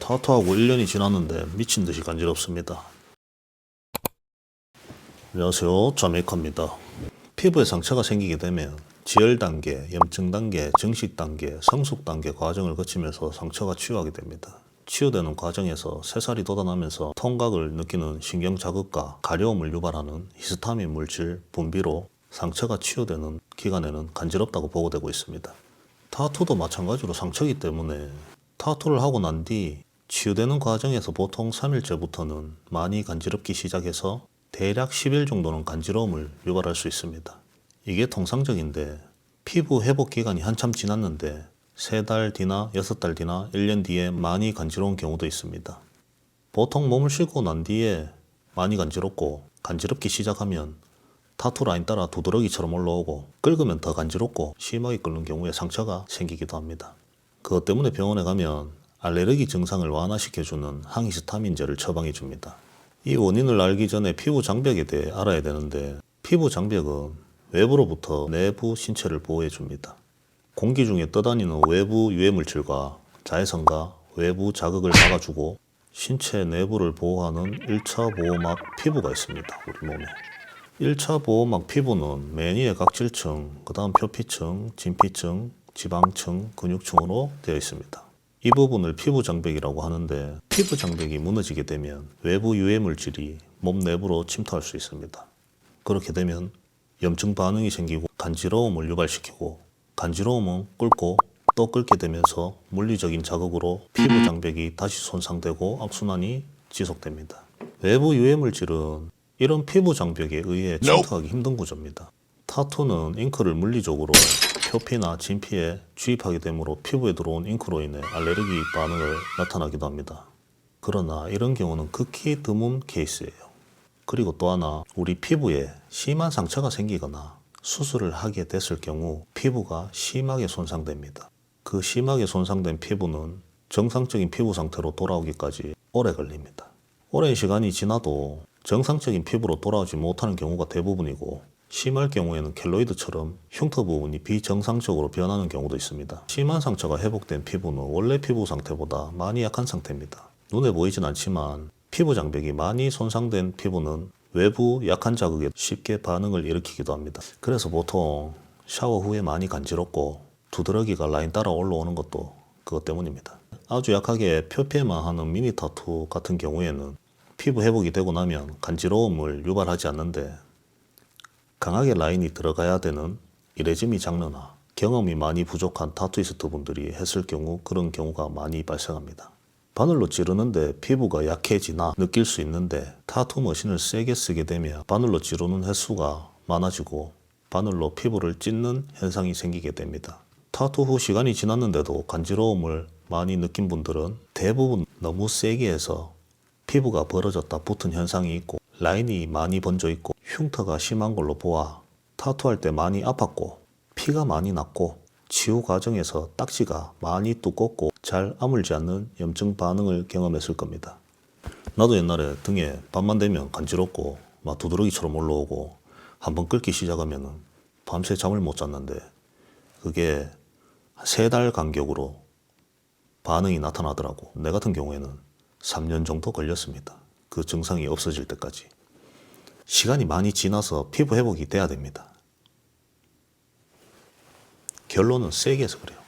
타투하고 1년이 지났는데 미친듯이 간지럽습니다. 안녕하세요, 자메이카입니다. 피부에 상처가 생기게 되면 지혈 단계, 염증 단계, 증식 단계, 성숙 단계 과정을 거치면서 상처가 치유하게 됩니다. 치유되는 과정에서 새살이 돋아나면서 통각을 느끼는 신경 자극과 가려움을 유발하는 히스타민 물질 분비로 상처가 치유되는 기간에는 간지럽다고 보고되고 있습니다. 타투도 마찬가지로 상처이기 때문에 타투를 하고 난 뒤 치유되는 과정에서 보통 3일째부터는 많이 간지럽기 시작해서 대략 10일 정도는 간지러움을 유발할 수 있습니다. 이게 통상적인데 피부 회복 기간이 한참 지났는데 3달 뒤나 6달 뒤나 1년 뒤에 많이 간지러운 경우도 있습니다. 보통 몸을 씻고 난 뒤에 많이 간지럽고 간지럽기 시작하면 타투 라인 따라 두드러기처럼 올라오고 긁으면 더 간지럽고 심하게 끓는 경우에 상처가 생기기도 합니다. 그것 때문에 병원에 가면 알레르기 증상을 완화시켜주는 항히스타민제를 처방해 줍니다. 이 원인을 알기 전에 피부 장벽에 대해 알아야 되는데 피부 장벽은 외부로부터 내부 신체를 보호해 줍니다. 공기 중에 떠다니는 외부 유해물질과 자외선과 외부 자극을 막아주고 신체 내부를 보호하는 1차 보호막 피부가 있습니다. 우리 몸에. 1차 보호막 피부는 매니의 각질층, 그 다음 표피층, 진피층, 지방층, 근육층으로 되어 있습니다. 이 부분을 피부 장벽이라고 하는데 피부 장벽이 무너지게 되면 외부 유해 물질이 몸 내부로 침투할 수 있습니다. 그렇게 되면 염증 반응이 생기고 간지러움을 유발시키고 간지러움은 끓고 또 끓게 되면서 물리적인 자극으로 피부 장벽이 다시 손상되고 악순환이 지속됩니다. 외부 유해 물질은 이런 피부 장벽에 의해 침투하기 힘든 구조입니다. 타투는 잉크를 물리적으로 표피나 진피에 주입하게 되므로 피부에 들어온 잉크로 인해 알레르기 반응을 나타나기도 합니다. 그러나 이런 경우는 극히 드문 케이스예요. 그리고 또 하나, 우리 피부에 심한 상처가 생기거나 수술을 하게 됐을 경우 피부가 심하게 손상됩니다. 그 심하게 손상된 피부는 정상적인 피부 상태로 돌아오기까지 오래 걸립니다. 오랜 시간이 지나도 정상적인 피부로 돌아오지 못하는 경우가 대부분이고 심할 경우에는 켈로이드처럼 흉터 부분이 비정상적으로 변하는 경우도 있습니다. 심한 상처가 회복된 피부는 원래 피부 상태보다 많이 약한 상태입니다. 눈에 보이진 않지만 피부 장벽이 많이 손상된 피부는 외부 약한 자극에 쉽게 반응을 일으키기도 합니다. 그래서 보통 샤워 후에 많이 간지럽고 두드러기가 라인 따라 올라오는 것도 그것 때문입니다. 아주 약하게 표피에만 하는 미니 타투 같은 경우에는 피부 회복이 되고 나면 간지러움을 유발하지 않는데 강하게 라인이 들어가야 되는 이레즈미 장르나 경험이 많이 부족한 타투이스트 분들이 했을 경우 그런 경우가 많이 발생합니다. 바늘로 찌르는데 피부가 약해지나 느낄 수 있는데 타투 머신을 세게 쓰게 되면 바늘로 찌르는 횟수가 많아지고 바늘로 피부를 찢는 현상이 생기게 됩니다. 타투 후 시간이 지났는데도 간지러움을 많이 느낀 분들은 대부분 너무 세게 해서 피부가 벌어졌다 붙은 현상이 있고 라인이 많이 번져 있고 흉터가 심한 걸로 보아 타투할 때 많이 아팠고 피가 많이 났고 치유 과정에서 딱지가 많이 두껍고 잘 아물지 않는 염증 반응을 경험했을 겁니다. 나도 옛날에 등에 밤만 되면 간지럽고 막 두드러기처럼 올라오고 한번 끓기 시작하면 밤새 잠을 못 잤는데 그게 3달 간격으로 반응이 나타나더라고. 내 같은 경우에는 3년 정도 걸렸습니다. 그 증상이 없어질 때까지. 시간이 많이 지나서 피부 회복이 돼야 됩니다. 결론은 세게 해서 그래요.